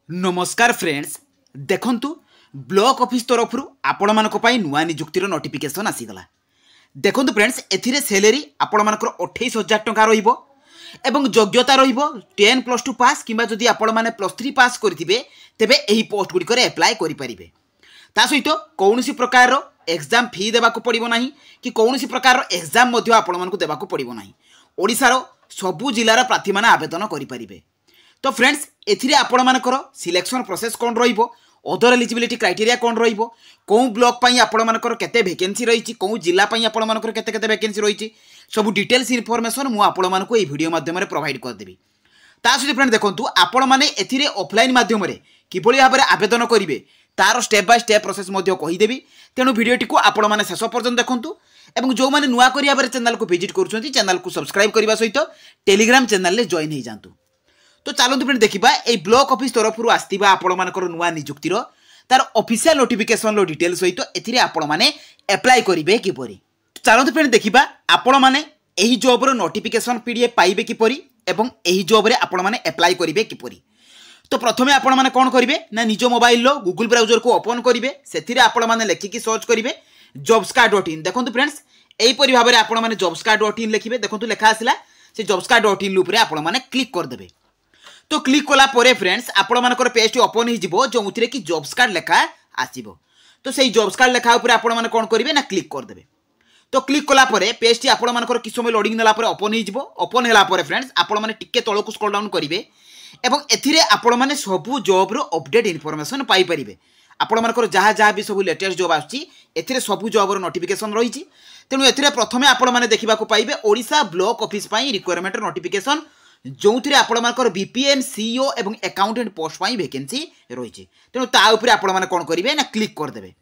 नमस्कार फ्रेंड्स देखंतु block office तरफ आपण मानक पई नुआ नियुक्तिर नोटिफिकेशन आसीगला। देखंतु फ्रेंड्स एथिरे सैलरी आपण मानकर 28,000 टंका रहिबो एवं योग्यता रहिबो 10+2 पास किबा जदि आपण माने +3 पास करथिबे तेबे एही पोस्ट गुडी करे अप्लाई करि परिबे। ता सहित कोनोसी प्रकार रो एग्जाम फी देबा को पड़िबो नाही कि कोनोसी प्रकार रो एग्जाम मध्ये आपण मानकु देबा को पड़िबो नाही। ओडिसा रो सबु जिल्लार प्रार्थी माने आवेदन करि परिबे। तो फ्रेंड्स एथिरे आपण मानकर सिलेक्शन प्रोसेस कोन रहिबो, अदर एलिजिबिलिटी क्राइटेरिया कोन रहिबो, कोन ब्लॉक पई आपण मानकर केते वैकेंसी रहिछि, कोन जिल्ला पई आपण मानकर केते केते वैकेंसी रहिछि, सब डिटेल्स इन्फॉर्मेशन मु आपण मानको ए वीडियो माध्यम रे प्रोवाइड कर देबी। ता सहित फ्रेंड देखंतु आपण माने एथिरे ऑफलाइन माध्यम रे किबोली भाबरे आवेदन करिवे तार स्टेप बाय स्टेप प्रोसेस मध्ये कहि देबी। तेनु वीडियोटी को आपण माने शेष पर्यंत देखंतु एवं जो माने नुआ करिया बारे चैनल को विजिट करूछंती चैनल को सब्सक्राइब करबा सहित टेलीग्राम चैनल ले जॉइन हे जांतु। तो चलते फ्रेंड देखा ये ब्लॉक ऑफिस तरफ आसवा आपण मानकर नुआ नियुक्तिर तार ऑफिशियल नोटिफिकेशन डिटेल सहित एथिरे आपण माने अप्लाई करिवे किपरि। चलते फ्रेंड देखा आपण माने एही जॉब रो नोटिफिकेशन पीडीएफ पाइबे किपरि एवं एही जॉब रे आपण माने अप्लाई करिवे किपरि। तो प्रथमे आपण माने कोन करिवे ना निज मोबाइल लो गूगल ब्राउजर को ओपन करिवे, सेथिरे आपण माने लेखिकी सर्च करिवे jobscard.in। देखंतु फ्रेंड्स एही परि भाबरे आपण माने jobscard.in लिखिबे। देखंतु लेखा आसिला से jobscard.in ऊपर आपण माने क्लिक कर देबे। तो क्लिक कला परे फ्रेंड्स आपण मानकर पेज ओपन हो जिवो जो उथिरे कि जॉब्स कार्ड लेखा आसीबो। तो सेही जॉब्स कार्ड लेखा ऊपर आपण माने कोन करिवे ना क्लिक कर देबे। तो क्लिक कला परे पेज टी आपण मानकर कि समय लोडिंग नेला परे ओपन हो जिवो। ओपन होला परे फ्रेंड्स आपण माने टिके तळको स्क्रॉल डाउन करिवे एवं एथिरे आपण माने सबु जॉब रो अपडेट इन्फॉर्मेशन पाई परिबे। आपण मानकर जहा जहा भी सब लेटेस्ट जॉब आछि एथिरे सबु जॉब रो नोटिफिकेशन रहिछि। तेनु एथिरे प्रथमे आपण माने देखिबा को पाइबे ओडिसा ब्लॉक ऑफिस पई रिक्वायरमेंट नोटिफिकेशन जो आपण मानकर बीपीएन सीईओ एवं अकाउंटेंट पोस्ट पई वैकेंसी रही। तेणु ता ऊपर आपण माने कोन करिवे ना क्लिक कर देबे।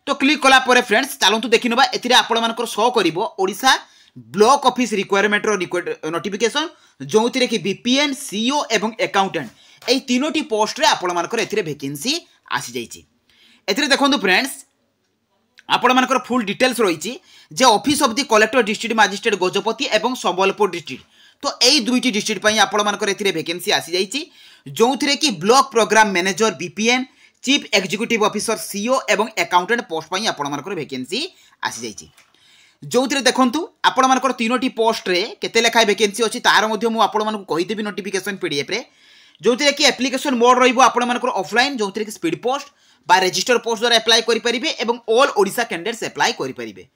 तो क्लिक कला परे फ्रेंड्स चलंतु देखिनबा एथिरे आपण मानकर शो करिवो ओडिसा ब्लॉक ऑफिस रिक्वायरमेंट रो नोटिफिकेशन जो कि बीपीएन सीईओ एवं अकाउंटेंट एई तीनोटी पोस्ट रे आपण मानकर एथिरे वैकेंसी आसी जाईची। एथिरे देखंतु फ्रेंड्स आपण मानकर फुल डिटेल्स रहिची जे office of the collector district magistrate Gajapati एवं संबलपुर डिस्ट्रिक्ट। तो यही दुईटी डिस्ट्रिक्ट पई आपण मानकर एथिरे वैकेंसी आसी जाईची जो कि block program manager BPN chief executive officer CEO एवं अकाउंटेंट पोस्ट पई आपण मानकर वैकेंसी आसी जाईची। जो देखंतु आपण मानकर तीनोटी पोस्ट रे केते लेखा वैकेंसी अछि तार मध्ये मु आपण मानकु कहि देबी नोटिफिकेशन पीडीएफ रे जो कि एप्लिकेशन मोड रहिबो आपण मानकर ऑफलाइन जो कि स्पीड पोस्ट बा रजिस्टर पोस्ट द्वारा अप्लाई करि परिबे एवं ऑल ओडिसा कैंडिडेट्स अप्लाई करि परिबे।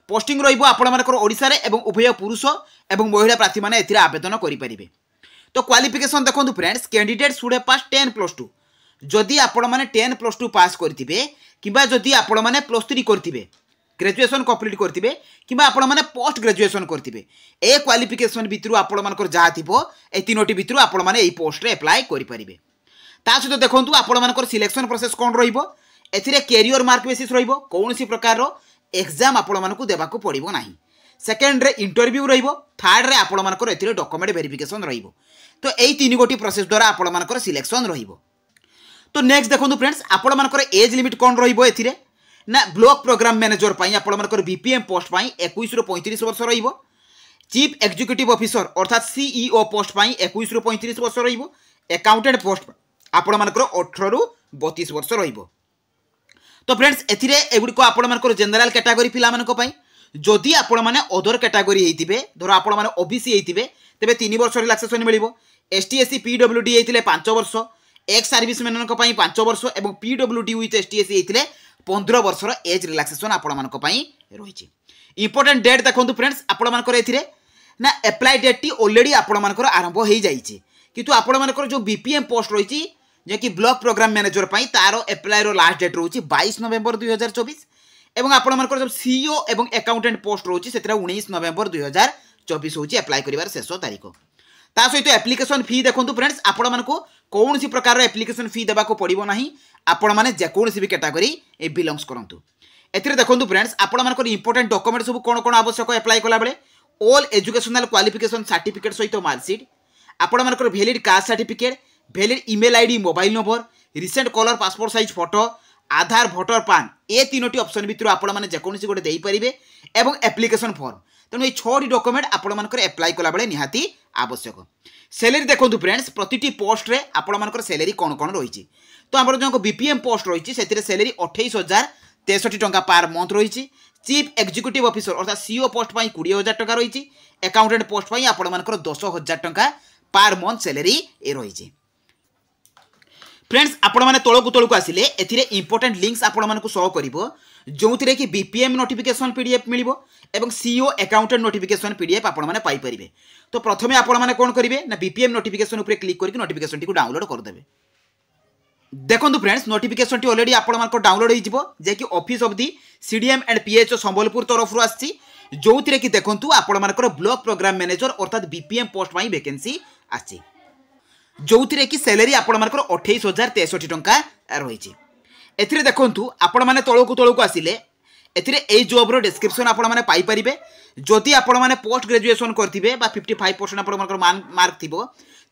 पोस्टिंग रहिबो आपण मानकर ओडिसा रे एवं उभय पुरुष एवं महिला प्रार्थी माने एथिरे आवेदन करि परिबे। तो क्वालिफिकेशन देखंतु फ्रेंड्स कैंडिडेट शुड पास 10+2 जदि आपण माने 10+2 पास करथिबे किबा जदि आपण माने +3 करथिबे ग्रेजुएशन कंप्लीट करथिबे किबा आपण माने पोस्ट ग्रेजुएशन करथिबे ए क्वालिफिकेशन भितरु आपण मानकर जहा थिबो ए तीनोटी भितरु आपण माने एई पोस्ट रे अप्लाई करि परिबे। ता सहित देखंतु आपण मानकर सिलेक्शन प्रोसेस कोन रहिबो एथिरे कैरियर मार्क बेसिस रहिबो कोनोसी प्रकार रो एग्जाम आपण मानकु देबाकू पड़िबो नाही। सेकेंड रे इंटरव्यू रहिबो, थर्ड रे आपण मानकर एथिरे डॉक्यूमेंट वेरिफिकेशन रहिबो। तो एई तीन गोटी प्रोसेस द्वारा आपण मानकर सिलेक्शन रहिबो। तो नेक्स्ट देखंतु फ्रेंड्स आपण मानकर एज लिमिट कोन रहिबो एथिरे ना ब्लॉक प्रोग्राम मैनेजर पई आपण मानकर बीपीएम पोस्ट पई 21 ରୁ 35 वर्ष रहिबो। चीफ एग्जीक्यूटिव ऑफिसर अर्थात सीईओ पोस्ट पई 21 ରୁ 35 वर्ष रहिबो। अकाउंटेंट पोस्ट आपण मानकर 18 ରୁ 32 वर्ष रहिबो। तो फ्रेंड्स एथिरे एगुडी को आपण मानकर जनरल कैटेगरी पिला मानको पई जदि आपण माने अदर कैटेगरी हेतिबे धर आपण माने ओबीसी हेतिबे तेबे 3 वर्ष रिलैक्सेशन मिलिबो। एसटी एससी पीडब्ल्यूडी हेतिले 5 वर्ष, एक्स सर्विसमैन को पई 5 वर्ष एवं पीडब्ल्यूडी विथ एसटी एससी हेतिले 15 वर्ष रो एज रिलैक्सेशन आपण मानको पई रहिछि। इंपोर्टेंट डेट देखंतु फ्रेंड्स आपण मानकर एथिरे ना अप्लाई डेट टी ऑलरेडी आपण मानकर आरंभ हो जाईछि किंतु आपण मानकर जो बीपीएम पोस्ट रहिछि जे कि ब्लॉक प्रोग्राम मैनेजर पई तारो अप्लाई रो लास्ट डेट रहउछि 22 नवंबर 2024 एवं आपण मानकर जो सीईओ एवं अकाउंटेंट पोस्ट रहउछि सेतरा 19 नवंबर 2024 होछि अप्लाई करिवार शेष तारीख। ता सहित एप्लिकेशन फी देखंतु फ्रेंड्स आपण मानको कोनोसी प्रकार रो एप्लिकेशन फी देबा को पड़िबो नाही। आपण माने जे कोनोसी भी कैटेगरी ए बिलोंग्स करंतु। एथिरे देखंतु फ्रेंड्स आपण मानकर इंपोर्टेंट डॉक्यूमेंट सब कोन कोन आवश्यक अप्लाई कला बेले ऑल एजुकेशनल क्वालिफिकेशन सर्टिफिकेट सहित मार्कशीट आपण मानकर valid caste certificate valid email ID mobile number recent colour passport size photo Aadhaar voter PAN ए तीनोटी ऑप्शन भितर आपण माने जेकोनसी गोटे देई परिबे एवं एप्लिकेशन फॉर्म तेणु ये 6टी डॉक्यूमेंट आपण मानकर अप्लाई कला बेले निहाती आवश्यक। सैलरी देखो फ्रेंड्स प्रति पोस्ट रे आपण मानकर सैलरी कौन कौन रही। तो आम जो बीपीएम पोस्ट रही से सैलरी 28,063 टंका पर मंथ रही। चीफ एग्जीक्यूटिव ऑफिसर अर्थात सीओ पोस्ट 20,000 टंका रही। अकाउंटेंट पोस्ट आपण मानकर 10,000 टंका पर मंथ सैलरी रही। फ्रेंड्स आपण मैंने तौक आसिले एथिरे इंपोर्टेंट लिंक्स आपण मानक शो करिवो जो थिरे कि बीपीएम नोटिफिकेशन पीडीएफ मिलिवो एवं सीओ अकाउंटेंट नोटिफिकेशन पीडीएफ आपण माने पाई परिबे। तो प्रथमे आपण माने कोन करिवे ना बीपीएम नोटिफिकेशन ऊपर क्लिक करके नोटिफिकेशन टी को डाउनलोड कर देबे। देखंतु फ्रेंड्स नोटिफिकेशन टी ऑलरेडी आपण मानक डाउनलोड होइजिवो जे कि office of the CDM and PHO Sambalpur तरफ रु आछि जो थिरे कि देखंतु आपण मानकर ब्लॉक प्रोग्राम मैनेजर अर्थात बीपीएम पोस्ट पाई वैकेंसी आछि जो थिरे कि सैलरी आपण मानकर 28,063 टंका रही। एथिरे देखंतु आपण माने तळकु आसिले एथिरे एई जॉब रो डिस्क्रिप्शन आपण माने पाई परिबे। जदि आपण माने पोस्ट ग्रेजुएशन करथिबे बा 55% आपण मानकर मार्क थिबो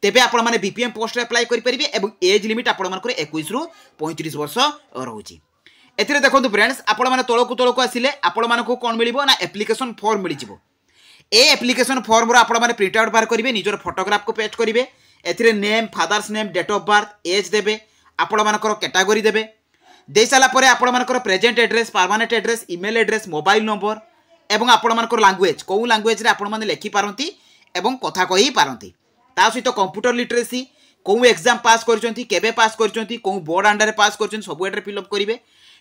तेबे आपण माने बीपीएम पोस्ट रे अप्लाई करि परिबे एवं एज लिमिट आपण मानकर 21 रु 35 वर्ष रहउची। एथिरे देखंतु फ्रेंड्स आपण माने तळकु आसिले आपण मानकु कोन मिलिबो ना एप्लीकेशन फॉर्म मिलि जिवो। ए एप्लीकेशन फॉर्म रो आपण माने प्रिंट आउट बार करिवे निजर फोटोग्राफ को पेस्ट करिवे। एथिरे name father's name date of birth age देबे आपण मानकर कैटेगरी देबे दे साला परे आपण मानकर present address permanent address email address mobile number एवं आपण मानकर लैंग्वेज को लैंग्वेज रे आपण माने लिखि पारंती एवं कथा कहि पारंती ता सहित कंप्यूटर लिटरेसी को एग्जाम पास करचंती केबे पास करचंती को बोर्ड अंडर पास करचंती सब एड्रे फिल अप करिवे।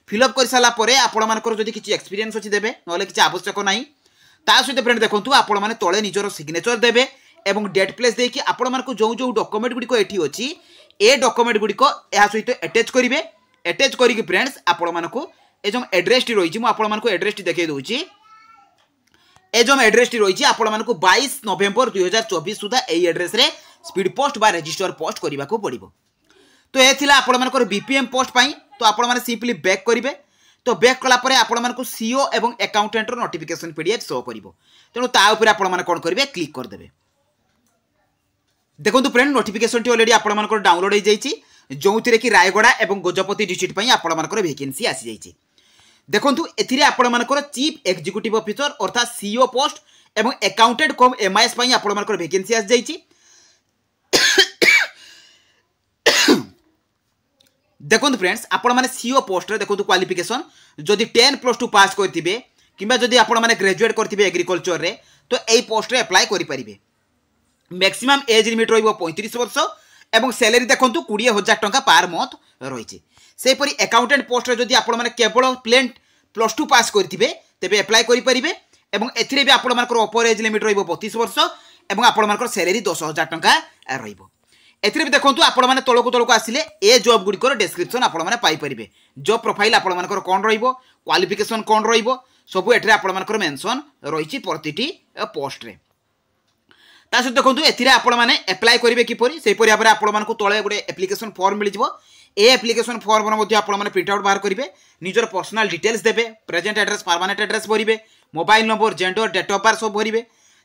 फिल अप कर साला परे आपण मानकर जदि किछि एक्सपीरियंस अछि देबे नले किछि आवश्यक नाही। ता सहित फ्रेंड देखंतु आपण माने तळे निजर सिग्नेचर देबे एवं डेट प्लेस देकी आपण मानक जो जो डॉक्यूमेंट गुडी को एठी अछि ए डॉक्यूमेंट गुडी को या सहित अटैच करिवे। अटैच करिक फ्रेंड्स आपण मानक ए जो एड्रेस टी रही आपण मानक एड्रेस टी देखै दोछि। ए जो एड्रेस टी रही आपण मानक 22 नवेम्बर 2024 सुधा एई एड्रेस रे स्पीड पोस्ट बा रजिस्टर पोस्ट करबा को पड़िबो। तो ए थिला आपण मानक बीपीएम पोस्ट पई तो आपण माने सिंपली बैक करिवे। तो बैक कला परे आपण मानक सीओ एवं अकाउंटेंट रो नोटिफिकेशन पीडीएफ शो करिवो। तेनु ता ऊपर आपण माने कोन करिवे क्लिक कर देबे। देखो फ्रेंड नोटिफिकेशन टी ऑलरेडी आपण मानकर डाउनलोड हो जाइए जो थिरे कि रायगड़ा एवं गजपति डिस्ट्रिक्ट पई आपण मानकर वैकेंसी आसी जाइए। देखंतु एथिरे आपण मानकर चीफ एग्जीक्यूटिव ऑफिसर अर्थात सीओ पोस्ट एवं अकाउंटेंट कम एमआईएस पई आपण मानकर वैकेंसी आसी जाइए। देखंतु फ्रेंड्स आपण माने सीओ पोस्ट रे देखंतु क्वालिफिकेशन जदि 10+2 पास करथिबे किबा जदि आपण माने ग्रेजुएट करथिबे एग्रीकल्चर रे तो एई पोस्ट रे अप्लाई करि परिबे। मैक्सिमम एज लिमिट रही 35 वर्ष एवं सैलरी देखो 20,000 टंका पर मंथ रही। से परी अकाउंटेंट पोस्ट जदि आपण माने केवल प्लेन +2 पास करथिबे तेबे अप्लाई करि परिबे एवं एथिरे भी आपण मानकर अपर एज लिमिट रही 32 वर्ष एवं आपण मानकर सैलरी 10,000 टंका रहिबो। एथिरे भी देखंतु आपण माने तळकु आसिले ए जॉब गुडी डिस्क्रिप्शन आपण माने पाई परिबे। जॉब प्रोफाइल आपण मानकर कोन रहिबो क्वालिफिकेशन कोन रहिबो सब एथिरे आपण मानकर मेंशन रहिछि प्रतिटी पोस्ट रे। ता सहित देखो एथिरे आपण माने अप्लाई करिवे किपरि से परि भाबरे आपण मानकु तळे गोटे एप्लीकेशन फॉर्म मिल जिवो। ए एप्लीकेशन फॉर्म मध्ये आपण माने प्रिंट आउट बाहर करिवे निजर पर्सनल डिटेल्स देबे प्रेजेंट एड्रेस परमानेंट एड्रेस भरिवे mobile number gender date of birth सब भरिवे।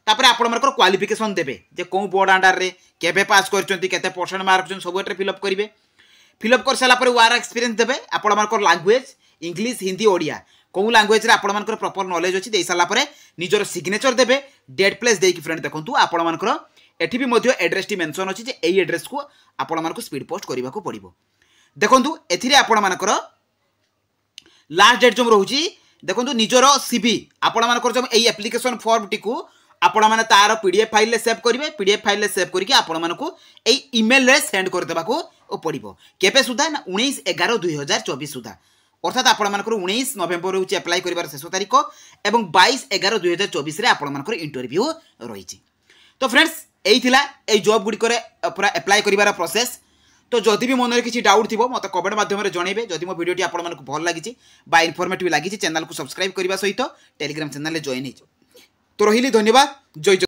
तापर आपण मानकर क्वालिफिकेशन देबे जे को बोर्ड अंडर रे केबे पास करचंती केते परसेंट मार्क छन सब एट्रे फिल अप करिवे। फिल अप कर साला परे वार एक्सपीरियंस देबे आपण मानकर लैंग्वेज इंग्लिश हिंदी ओडिया को लैंग्वेज रे आपण मानकर प्रॉपर नॉलेज अछि दे साला परे निजर सिग्नेचर देबे डेट प्लेस देकी फ्रेंड देखंतु आपण मानकर एठी भी मध्ये एड्रेस टी मेंशन अछि जे एई एड्रेस को आपण मानकर स्पीड पोस्ट करबा को पड़िबो। देखंतु एथिरे आपण मानकर लास्ट डेट जो रहउछि देखंतु निजर सीवी आपण मानकर जो एई एप्लीकेशन फॉर्म टी को आपण माने तार पीडीएफ फाइल ले सेव करिवे। पीडीएफ फाइल ले सेव करके आपण मानकु एई ईमेल रे सेंड कर देबा को पड़िबो। केबे सुधा ना 19/11/2024 सुधा अर्थात आपण मानकर 19 नवेम्बर होछि अप्लाई करिवार शेष तारीख एवं 22/11/2024 रे आपण मानकर इंटरव्यू रहिछि। तो फ्रेंड्स एई थिला एई जॉब गुडी करे पूरा अप्लाई करिवार प्रोसेस। तो जदि भी मन में किसी डाउट थी मत कमेंट माध्यम जनइबे। जदि मो वीडियो आपण मानकु भल लागिछि बा इनफॉर्मेटिव लागिछि चैनल को सब्सक्राइब करबा सहित टेलीग्राम चैनल ले जॉइन हिजो। तो रहिली धन्यवाद। जय जय।